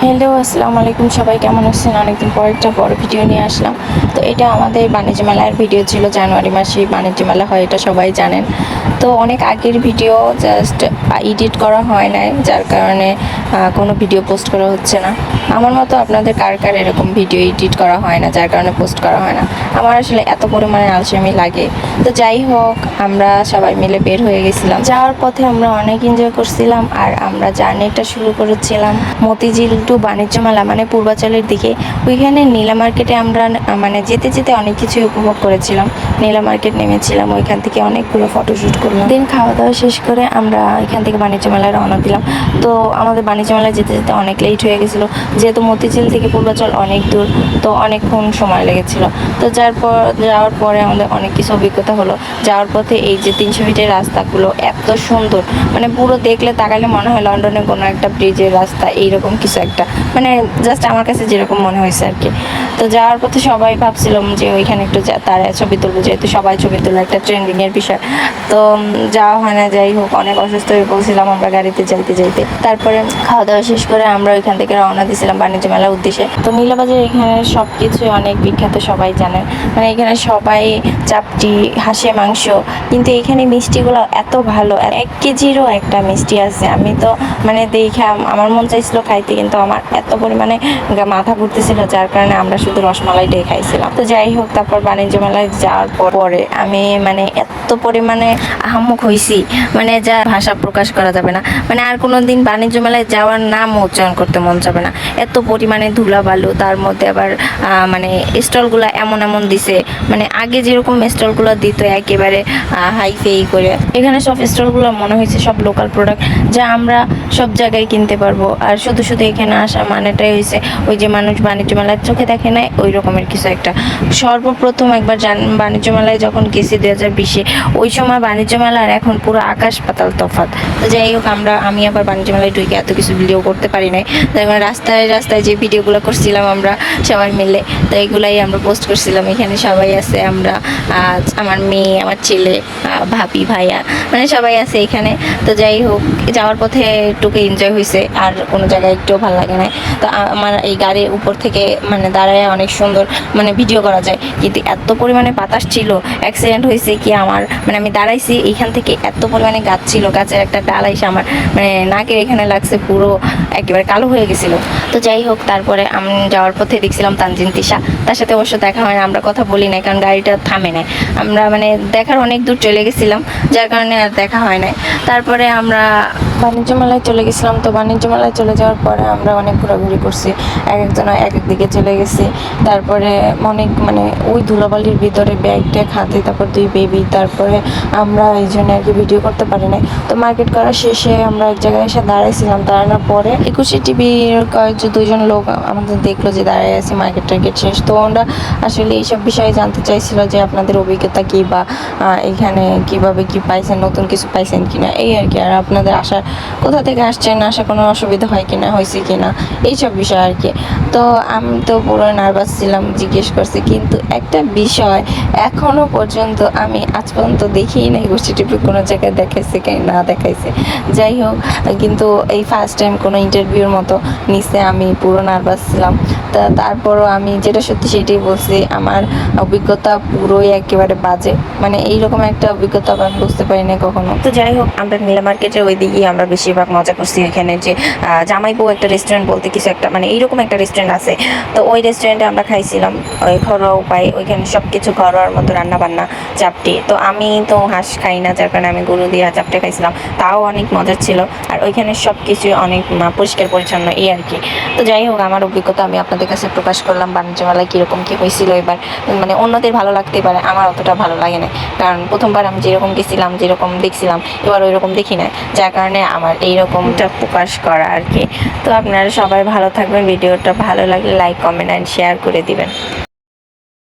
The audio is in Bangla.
হ্যালো, আসসালামু আলাইকুম। সবাই কেমন আছেন? অনেকদিন পর একটা বড় ভিডিও নিয়ে আসলাম। তো এটা আমাদের বাণিজ্য মেলার ভিডিও ছিল। জানুয়ারি মাসে বাণিজ্য মেলা হয়, এটা সবাই জানেন। তো অনেক আগের ভিডিও, জাস্ট এডিট করা হয় নাই, যার কারণে কোনো ভিডিও পোস্ট করা হচ্ছে না। আমার মতো আপনাদের কার কার এরকম ভিডিও এডিট করা হয় না, যার কারণে পোস্ট করা হয় না? আমার আসলে এত পরিমাণে আলসেমি লাগে। তো যাই হোক, আমরা সবাই মিলে বের হয়ে গেছিলাম। যাওয়ার পথে আমরা অনেক এনজয় করছিলাম, আর আমরা জার্নিটা শুরু করেছিলাম মতিঝিল টু বাণিজ্য মেলা, মানে পূর্বাচলের দিকে। ওইখানে নীলা মার্কেটে আমরা মানে যেতে যেতে অনেক কিছুই উপভোগ করেছিলাম। নীলা মার্কেট নেমেছিলাম, ওইখান থেকে অনেকগুলো ফটোশ্যুট করলাম। দিন খাওয়া দাওয়া শেষ করে আমরা এখান থেকে বাণিজ্য মেলায় রওনা দিলাম। তো আমাদের বাণিজ্য মেলায় যেতে যেতে অনেক লেট হয়ে গেছিলো, যেহেতু মতিঝিল থেকে পূর্বাচল অনেক দূর, তো অনেকক্ষণ সময় লেগেছিলো। তো যাওয়ার পরে আমাদের অনেক কিছু অভিজ্ঞতা হলো। যাওয়ার পথে এই যে 300 ফিটের রাস্তাগুলো এত সুন্দর, মানে পুরো দেখলে তাকালে মনে হয় লন্ডনের কোনো একটা ব্রিজের রাস্তা, এইরকম কিছু একটা, মানে জাস্ট আমার কাছে যেরকম মনে হয়েছে আর কি। তো যাওয়ার পথে সবাই ভাবছিলাম যে ওইখানে একটু তারা ছবি তুলবো, যেহেতু সবাই ছবি তোলা একটা ট্রেন্ডিংয়ের বিষয়। তো যাওয়া হয় না। যাই হোক, অনেক অসুস্থ হয়ে পড়ছিলাম আমরা গাড়িতে যাইতে যাইতে। তারপরে খাওয়া দাওয়া শেষ করে আমরা ওইখান থেকে রওনা দিয়েছিলাম বাণিজ্য মেলার উদ্দেশ্যে। তো নীলাবাজার এখানে সব কিছুই অনেক বিখ্যাত, সবাই জানেন। মানে এখানে সবাই চাপটি, হাঁসের মাংস, কিন্তু এখানে মিষ্টিগুলো এত ভালো। 1 কেজিরও একটা মিষ্টি আছে, আমি তো মানে দেখে আমার মন চাইছিল খাইতে, কিন্তু আমার এত পরিমাণে মাথা ঘুরতেছিল, যার কারণে আমরা শুধু রসমালাইটাই খাইছিলাম। তো যাই হোক, তারপর বাণিজ্য মেলায় যাওয়ার পরে আমি মানে এত পরিমাণে আহাম্মক হয়েছি, মানে যা ভাষা প্রকাশ করা যাবে না। মানে আর কোনো দিন বাণিজ্য মেলায় যাওয়ার নাম উচ্চারণ করতে মন যাবে না। এত পরিমাণে ধুলাবালু, তার মধ্যে আবার মানে স্টলগুলো এমন এমন দিছে, মানে আগে যেরকম স্টলগুলো দিত একেবারে হাই ফেই করে, এখানে সব স্টলগুলো মনে হয়েছে সব লোকাল প্রোডাক্ট, যা আমরা সব জায়গায় কিনতে পারবো। আর শুধু শুধু এখানে আসা মানেটাই হয়েছে ওই যে মানুষ বাণিজ্য মেলার চোখে দেখে নেয়, ওই রকমের কিছু একটা। সর্বপ্রথম একবার বাণিজ্য মেলায় যখন গেছি 2020-এ, ওই সময় বাণিজ্য মেলার এখন পুরো আকাশ পাতাল তফাৎ। তো যাই হোক, আমি আবার বাণিজ্য মেলায় ঢুকে এত কিছু ভিডিও করতে পারি নাই। যেমন রাস্তায় রাস্তায় যে ভিডিওগুলো করছিলাম আমরা সবাই মিলে, তো এইগুলাই আমরা পোস্ট করছিলাম। এখানে সবাই আছে, আমরা আমার মেয়ে, আমার ছেলে, ভাবি, ভাইয়া, মানে সবাই আছে এখানে। তো যাই হোক, যাওয়ার পথে একটুকু এনজয় হয়েছে, আর কোনো জায়গায় একটুও ভালো লাগে না। তো আমার এই গাড়ির উপর থেকে মানে দাঁড়ায় অনেক সুন্দর মানে ভিডিও করা যায়, কিন্তু এত পরিমাণে বাতাস ছিল, অ্যাক্সিডেন্ট হয়েছে কি আমার, মানে আমি দাঁড়াইছি এইখান থেকে, এত পরিমাণে গাছ ছিল, গাছের একটা ডাল এসে আমার মানে নাকের এখানে লাগছে, পুরো একেবারে কালো হয়ে গেছিলো। তো যাই হোক, তারপরে আমি যাওয়ার পথে দেখছিলাম তানজিন তিশা, তার সাথে অবশ্য দেখা হয় না, আমরা কথা বলি না, কারণ গাড়িটা থামে নাই। আমরা মানে দেখার অনেক দূর চলে গেছিলাম, যার কারণে আর দেখা হয় নাই। তারপরে আমরা বাণিজ্য মেলায় চলে গেছিলাম। তো বাণিজ্য মেলায় চলে যাওয়ার পরে আমরা অনেক ঘোরাঘুরি করছি, এক একজন এক এক দিকে চলে গেছি। তারপরে অনেক মানে ওই ধুলাবালির ভিতরে ব্যাগ হাতে, তারপর 2 বেবি, তারপরে আমরা এই জন্য আর কি ভিডিও করতে পারি নাই। তো মার্কেট করা শেষে আমরা এক জায়গায় এসে দাঁড়াইছিলাম, দাঁড়ানোর পরে 21 টিভির দুজন লোক আমাদের দেখলো যে দাঁড়ায় আছি, মার্কেট টার্গেট শেষ। তো ওরা আসলে এইসব বিষয়ে জানতে চাইছিল যে আপনাদের অভিজ্ঞতা কী, বা এখানে কিভাবে কি পাইছেন, নতুন কিছু পাইছেন কিনা, এই আর কি। আর আপনাদের আসার কোথা থেকে আসছেন, আসা কোনো অসুবিধা হয় কিনা, হয়েছে কিনা, এইসব বিষয় আর কি। তো আমি তো পুরো নার্ভাস ছিলাম, জিজ্ঞেস করছি, কিন্তু একটা বিষয় এখনও পর্যন্ত আমি আজ পর্যন্ত দেখিই নাই গোষ্ঠী টিভি কোনো জায়গায় দেখাইছে কি না দেখাইছে। যাই হোক, কিন্তু এই ফার্স্ট টাইম কোনো ইন্টারভিউর মতো নিচে, আমি পুরো নার্ভাস ছিলাম। তারপরও আমি যেটা সত্যি সেটাই বলছি, আমার অভিজ্ঞতা পুরোই একেবারে বাজে, মানে এইরকম একটা অভিজ্ঞতা আমি বুঝতে পারি না কখনো। তো যাই হোক, আমরা নীলা মার্কেটের ওই দিকেই আমরা বেশিরভাগ মজা করছি। এখানে যে জামাইবউ একটা রেস্টুরেন্ট বলতে কিছু একটা, মানে এইরকম একটা রেস্টুরেন্ট আছে, তো ওই রেস্টুরেন্টে আমরা খাইছিলাম ওই ঘরোয়া উপায়, ওইখানে সব কিছু ঘরোয়ার মতো রান্না বান্না, চাপটি। তো আমি তো হাঁস খাই না, যার কারণে আমি গরু দিয়ে চাপটে খাইছিলাম, তাও অনেক মজার ছিল। আর ওইখানে সব কিছু অনেক পরিষ্কার পরিচ্ছন্ন, এই আর কি। তো যাই হোক, আমার অভিজ্ঞতা আমি আপনাদের কাছে প্রকাশ করলাম বাণিজ্য মেলায় কীরকম কী হয়েছিল এবার। মানে অন্যদের ভালো লাগতেই পারে, আমার অতটা ভালো লাগে না, কারণ প্রথমবার আমি যেরকম গেছিলাম, যেরকম দেখছিলাম, এবার ওই রকম দেখি না, যার কারণে আমার এইরকমটা প্রকাশ করা আর কি। তো আপনারা সবাই ভালো থাকবেন, ভিডিওটা ভালো লাগলে লাইক, কমেন্ট অ্যান্ড শেয়ার করে দিবেন।